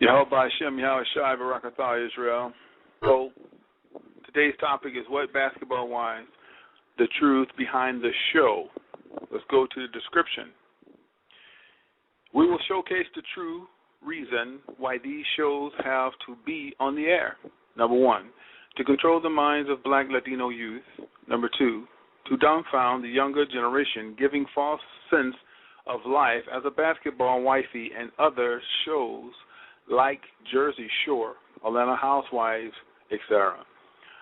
Yahweh Hashem, Yahweh Shai, Barakatah, Israel. So, today's topic is what basketball wise, the truth behind the show. Let's go to the description. We will showcase the true reason why these shows have to be on the air. Number one, to control the minds of black Latino youth. Number two, to dumbfound the younger generation, giving false sense of life as a basketball wifey and other shows like Jersey Shore, Atlanta Housewives, etc.,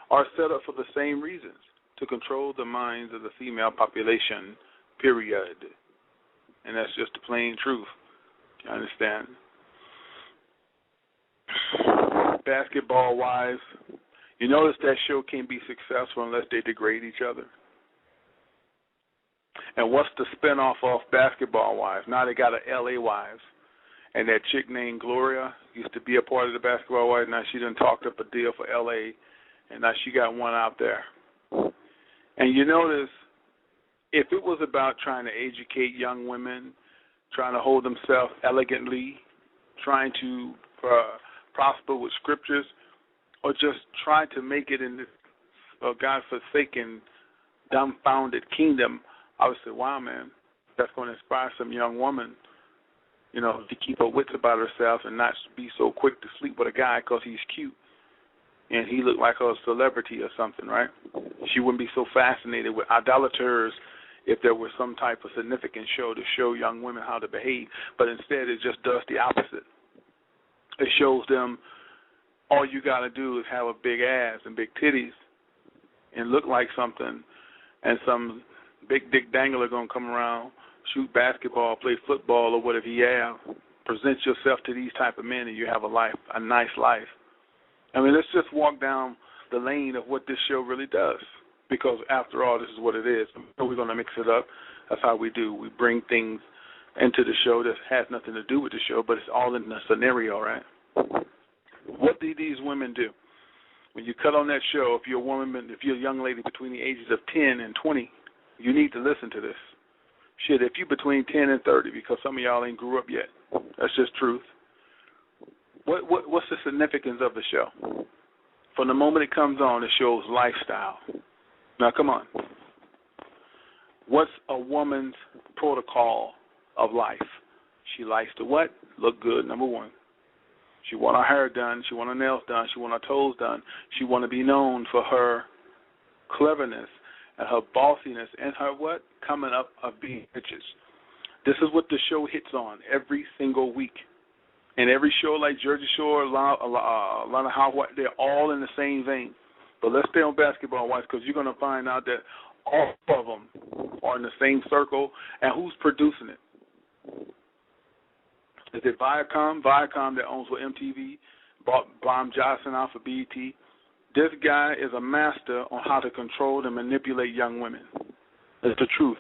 are set up for the same reasons, to control the minds of the female population, period. And that's just the plain truth. You understand? Basketball wives, you notice that show can't be successful unless they degrade each other. And what's the spinoff of Basketball Wives? Now they got a LA Wives. And that chick named Gloria used to be a part of the Basketball Wives. Now she done talked up a deal for LA, and now she got one out there. And you notice, if it was about trying to educate young women, trying to hold themselves elegantly, trying to prosper with scriptures, or just trying to make it in this God-forsaken, dumbfounded kingdom, I would say, wow, man, that's going to inspire some young woman, to keep her wits about herself and not be so quick to sleep with a guy because he's cute and he looked like a celebrity or something, right? She wouldn't be so fascinated with idolaters if there was some type of significant show to show young women how to behave. But instead, it just does the opposite. It shows them all you got to do is have a big ass and big titties and look like something, and some big dick dangler going to come around, shoot basketball, play football, or whatever you have. Present yourself to these type of men and you have a nice life. I mean, let's just walk down the lane of what this show really does, because after all, this is what it is. We're going to mix it up. That's how we do. We bring things into the show that has nothing to do with the show, but it's all in the scenario, right? What do these women do? When you cut on that show, if you're a woman, if you're a young lady between the ages of 10 and 20, you need to listen to this. Shit, if you're between 10 and 30, because some of y'all ain't grew up yet. That's just truth. What's the significance of the show? From the moment it comes on, it shows lifestyle. Now, come on. What's a woman's protocol of life? She likes to what? Look good, number one. She want her hair done. She want her nails done. She want her toes done. She want to be known for her cleverness and her bossiness and her what? Coming up of being bitches. This is what the show hits on every single week. And every show like Jersey Shore, Atlanta Housewives, they're all in the same vein. But let's stay on Basketball Wives, because you're going to find out that all of them are in the same circle. And who's producing it? Is it Viacom? Viacom that owns with MTV, bought Bob Johnson out for BET. This guy is a master on how to control and manipulate young women. It's the truth,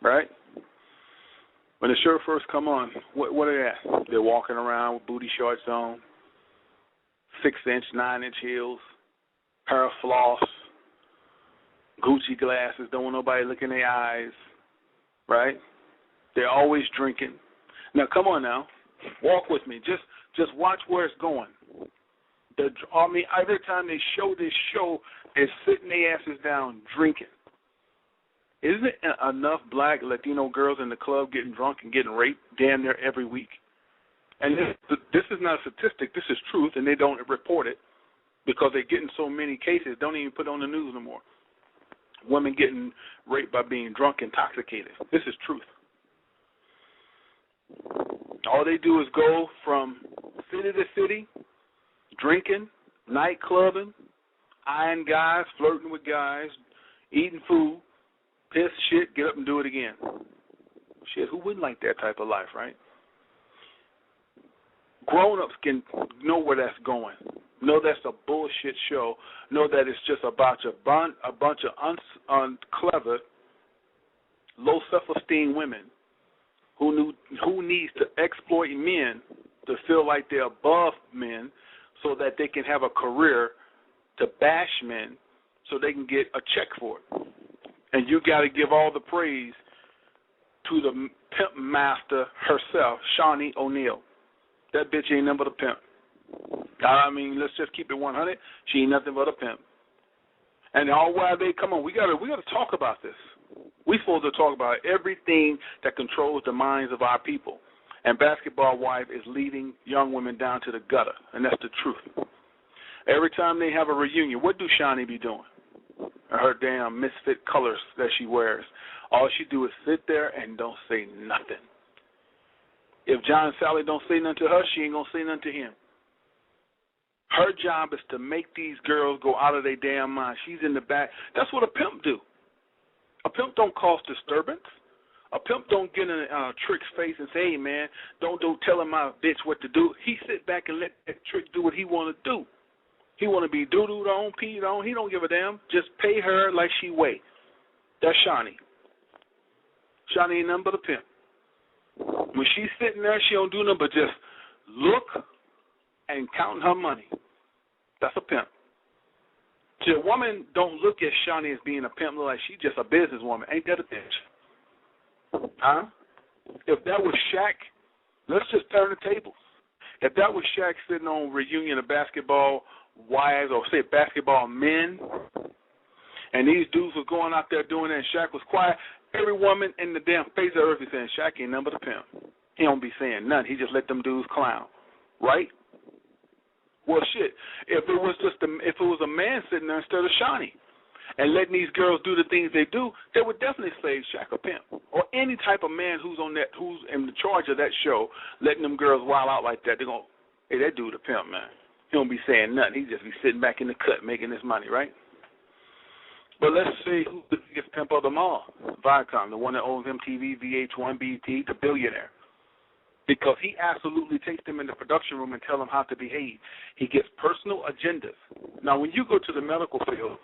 right? When the show first come on, what are they at? They're walking around with booty shorts on, 6-inch, 9-inch heels, pair of floss, Gucci glasses, don't want nobody looking in their eyes, right? They're always drinking. Now, come on now. Walk with me. Just watch where it's going. Every time they show this show, they're sitting their asses down drinking. Isn't it enough black Latino girls in the club getting drunk and getting raped damn near every week? And this is not a statistic. This is truth, and they don't report it because they're getting so many cases. Don't even put it on the news no more. Women getting raped by being drunk, intoxicated. This is truth. All they do is go from city to city, drinking, night clubbing, eyeing guys, flirting with guys, eating food, piss, shit, get up and do it again. Shit, who wouldn't like that type of life, right? Grown-ups can know where that's going. Know that's a bullshit show. Know that it's just a bunch of unclever, low self-esteem women who needs to exploit men to feel like they're above men so that they can have a career to bash men so they can get a check for it. And you got to give all the praise to the pimp master herself, Shawnee O'Neal. That bitch ain't nothing but a pimp. I mean, let's just keep it 100. She ain't nothing but a pimp. And all while they come on, we gotta talk about this. We supposed to talk about everything that controls the minds of our people. And Basketball Wife is leading young women down to the gutter, and that's the truth. Every time they have a reunion, what do Shawnee be doing? Her damn misfit colors that she wears. All she do is sit there and don't say nothing. If John and Sally don't say nothing to her, she ain't gonna say nothing to him. Her job is to make these girls go out of their damn mind. She's in the back. That's what a pimp do. A pimp don't cause disturbance. A pimp don't get in a trick's face and say, hey, man, don't tell him my bitch what to do. He sit back and let that trick do what he want to do. He want to be doo-dooed on, peed on. He don't give a damn. Just pay her like she weigh. That's Shawnee. Shawnee ain't nothing but a pimp. When she's sitting there, she don't do nothing but just look and count her money. That's a pimp. See, a woman don't look at Shawnee as being a pimp, look like she's just a businesswoman. Ain't that a bitch? Huh? If that was Shaq, let's just turn the tables. If that was Shaq sitting on reunion of basketball wives or say basketball men, and these dudes was going out there doing that and Shaq was quiet, every woman in the damn face of earth is saying, Shaq ain't nothing but a pimp. He don't be saying nothing. He just let them dudes clown. Right? Well, shit, if it was a man sitting there instead of Shawnee and letting these girls do the things they do, they would definitely say Shaq a pimp. Or any type of man who's in the charge of that show, letting them girls wild out like that, they're going, hey, that dude a pimp, man. He don't be saying nothing. He just be sitting back in the cut making his money, right? But let's see who's the biggest pimp of them all. Viacom, the one that owns MTV, VH1, BET, the billionaire. Because he absolutely takes them in the production room and tell them how to behave. He gets personal agendas. Now, when you go to the medical field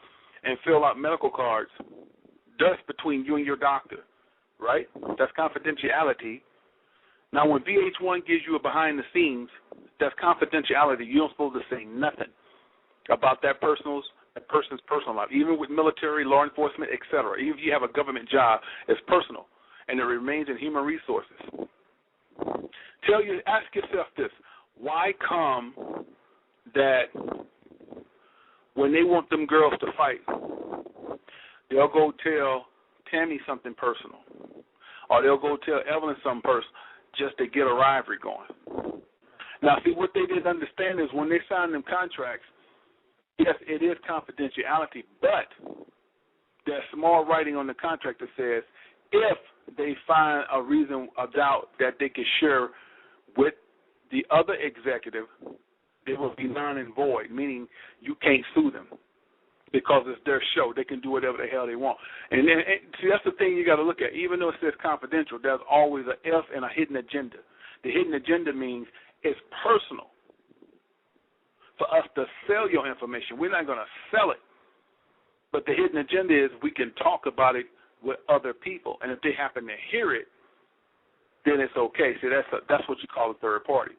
and fill out medical cards, that's between you and your doctor, right? That's confidentiality. Now, when VH1 gives you a behind the scenes, that's confidentiality. You don't supposed to say nothing about that person's personal life, even with military, law enforcement, etc. Even if you have a government job, it's personal, and it remains in human resources. Ask yourself this: why come that when they want them girls to fight, they'll go tell Tammy something personal, or they'll go tell Evelyn something personal just to get a rivalry going? Now, see, what they didn't understand is when they signed them contracts, yes, it is confidentiality, but there's small writing on the contract that says if they find a reason of doubt that they can share with the other executive, they will be non and void, meaning you can't sue them because it's their show. They can do whatever the hell they want. And see, that's the thing you got to look at. Even though it says confidential, there's always an F and a hidden agenda. The hidden agenda means it's personal. For us to sell your information, we're not going to sell it. But the hidden agenda is we can talk about it with other people, and if they happen to hear it, then it's okay. See, that's what you call a third party.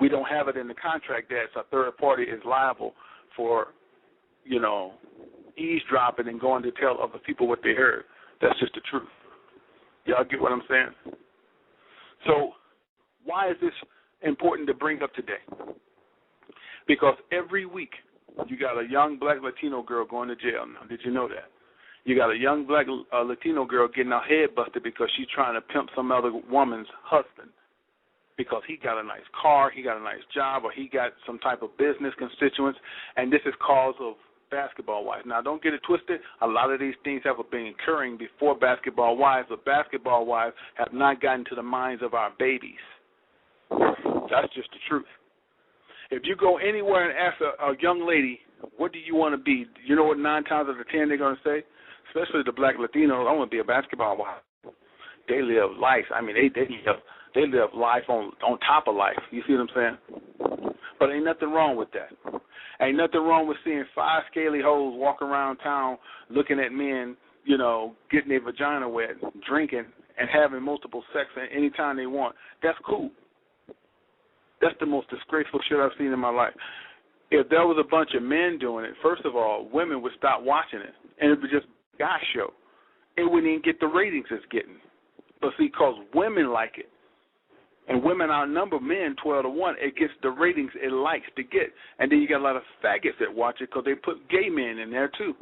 We don't have it in the contract that a third party is liable for, eavesdropping and going to tell other people what they heard. That's just the truth. Y'all get what I'm saying? So why is this important to bring up today? Because every week you got a young black Latino girl going to jail now. Did you know that? You got a young black Latino girl getting her head busted because she's trying to pimp some other woman's husband because he got a nice car, he got a nice job, or he got some type of business constituents, and this is cause of Basketball Wives. Now, don't get it twisted. A lot of these things have been occurring before Basketball Wives, but Basketball Wives have not gotten to the minds of our babies. That's just the truth. If you go anywhere and ask a young lady, what do you want to be, you know what 9 times out of 10 they're going to say? Especially the black Latinos, I want to be a basketball wife. They live life. I mean, they live life on top of life. You see what I'm saying? But ain't nothing wrong with that. Ain't nothing wrong with seeing 5 scaly hoes walk around town looking at men, getting their vagina wet, drinking, and having multiple sex any time they want. That's cool. That's the most disgraceful shit I've seen in my life. If there was a bunch of men doing it, first of all, women would stop watching it, and it would just be a guy show. It wouldn't even get the ratings it's getting. But see, because women like it, And women outnumber men 12-1. It gets the ratings it likes to get. And then you got a lot of faggots that watch it because they put gay men in there too.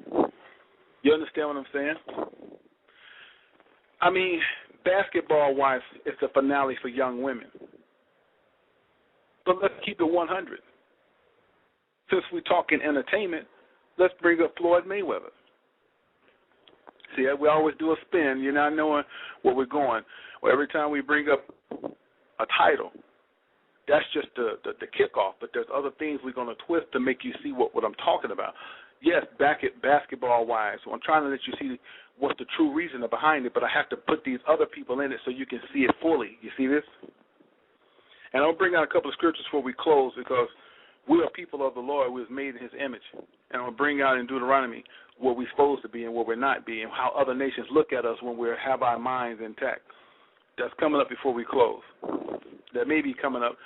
You understand what I'm saying? I mean, Basketball Wives is the finale for young women. But let's keep it 100. Since we're talking entertainment, let's bring up Floyd Mayweather. See, we always do a spin. You're not knowing where we're going. Well, every time we bring up a title, that's just the kickoff. But there's other things we're going to twist to make you see what I'm talking about. Yes, back at Basketball Wives, so I'm trying to let you see what's the true reason behind it, but I have to put these other people in it so you can see it fully. You see this? And I'll bring out a couple of scriptures before we close because we are people of the Lord. We was made in his image. And I'll bring out in Deuteronomy where we're supposed to be and where we're not be and how other nations look at us when we have our minds intact. That's coming up before we close. That may be coming up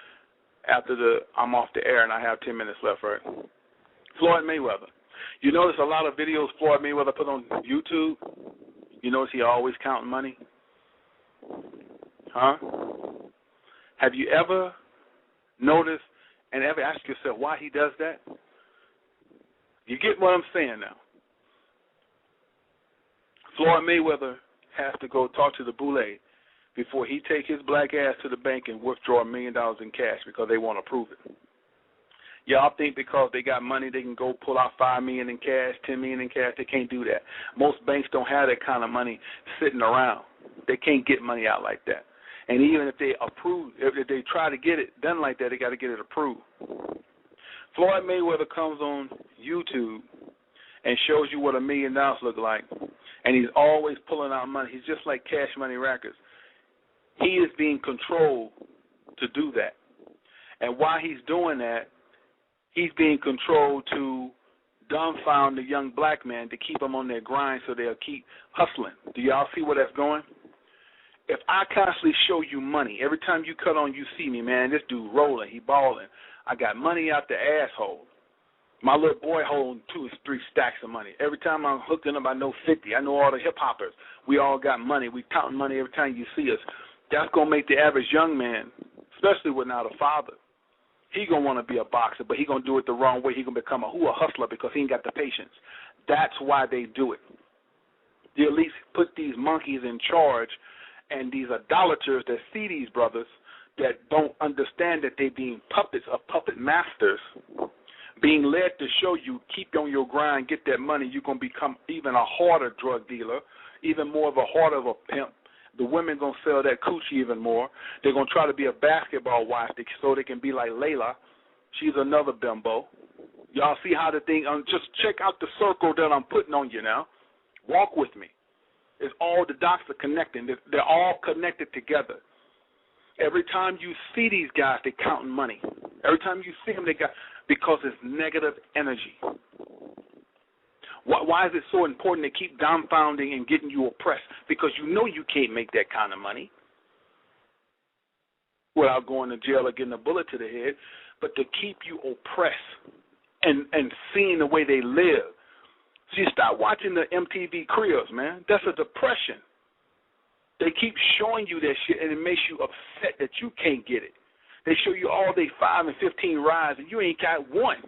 after I'm off the air and I have 10 minutes left, right? Floyd Mayweather. You notice a lot of videos Floyd Mayweather put on YouTube? You notice he always counting money? Huh? Have you ever noticed and ever asked yourself why he does that? You get what I'm saying now. Floyd Mayweather has to go talk to the boule before he take his black ass to the bank and withdraw $1 million in cash because they want to prove it. Y'all think because they got money they can go pull out $5 million in cash, $10 million in cash? They can't do that. Most banks don't have that kind of money sitting around. They can't get money out like that. And even if they approve, if they try to get it done like that, they got to get it approved. Floyd Mayweather comes on YouTube and shows you what $1 million look like, and he's always pulling out money. He's just like Cash Money Records. He is being controlled to do that. And while he's doing that, he's being controlled to dumbfound the young black man to keep them on their grind so they'll keep hustling. Do y'all see where that's going? If I constantly show you money, every time you cut on, you see me, man, this dude rolling, he balling. I got money out the asshole. My little boy holding 2 or 3 stacks of money. Every time I'm hooking up, I know 50. I know all the hip-hoppers. We all got money. We counting money every time you see us. That's going to make the average young man, especially without a father, he going to want to be a boxer, but he going to do it the wrong way. He going to become a hustler because he ain't got the patience. That's why they do it. They at least put these monkeys in charge and these idolaters that see these brothers that don't understand that they're being puppets of puppet masters, being led to show you, keep on your grind, get that money, you're going to become even a harder drug dealer, even more of a harder of a pimp. The women going to sell that coochie even more. They're going to try to be a basketball wife so they can be like Layla. She's another bimbo. Y'all see how the thing, just check out the circle that I'm putting on you now. Walk with me. It's all the dots are connecting. They're all connected together. Every time you see these guys, they're counting money. Every time you see them, because it's negative energy. Why is it so important to keep dumbfounding and getting you oppressed? Because you know you can't make that kind of money without going to jail or getting a bullet to the head, but to keep you oppressed and seeing the way they live. So you start watching the MTV Cribs, man. That's a depression. They keep showing you that shit, and it makes you upset that you can't get it. They show you all day 5 and 15 rides, and you ain't got one.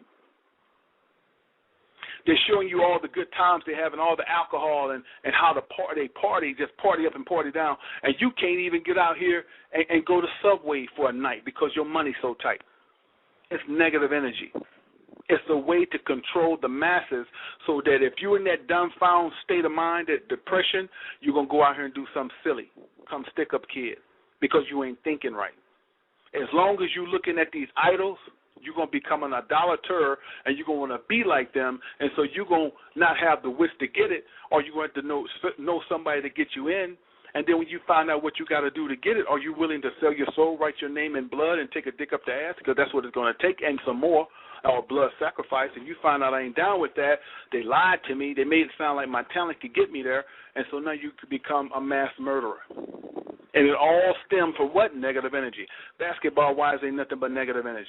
They're showing you all the good times they have and all the alcohol and how they party, just party up and party down, and you can't even get out here and go to Subway for a night because your money's so tight. It's negative energy. It's a way to control the masses so that if you're in that dumbfound state of mind, that depression, you're going to go out here and do something silly. Come stick up kid because you ain't thinking right. As long as you're looking at these idols, you're going to become an idolater and you're going to want to be like them, and so you're going to not have the wits to get it, or you're going to know somebody to get you in. And then when you find out what you got to do to get it, are you willing to sell your soul, write your name in blood, and take a dick up the ass? Because that's what it's going to take, and some more, or blood sacrifice. And you find out I ain't down with that. They lied to me. They made it sound like my talent could get me there, and so now you could become a mass murderer. And it all stems from what? Negative energy. Basketball-wise, ain't nothing but negative energy.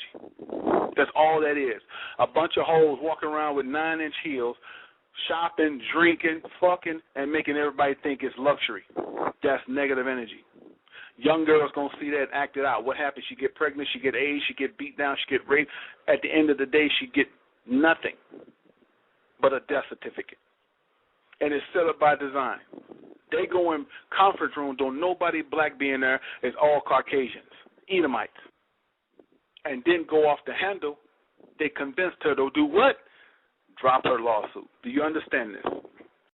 That's all that is. A bunch of hoes walking around with 9-inch heels, shopping, drinking, fucking, and making everybody think it's luxury. That's negative energy. Young girls going to see that and act it out. What happens? She get pregnant, she get AIDS, she get beat down, she get raped. At the end of the day, she get nothing but a death certificate. And it's set up by design. They go in conference room, don't nobody black be in there. It's all Caucasians, Edomites. And then go off the handle. They convinced her to do what? Drop her lawsuit. Do you understand this?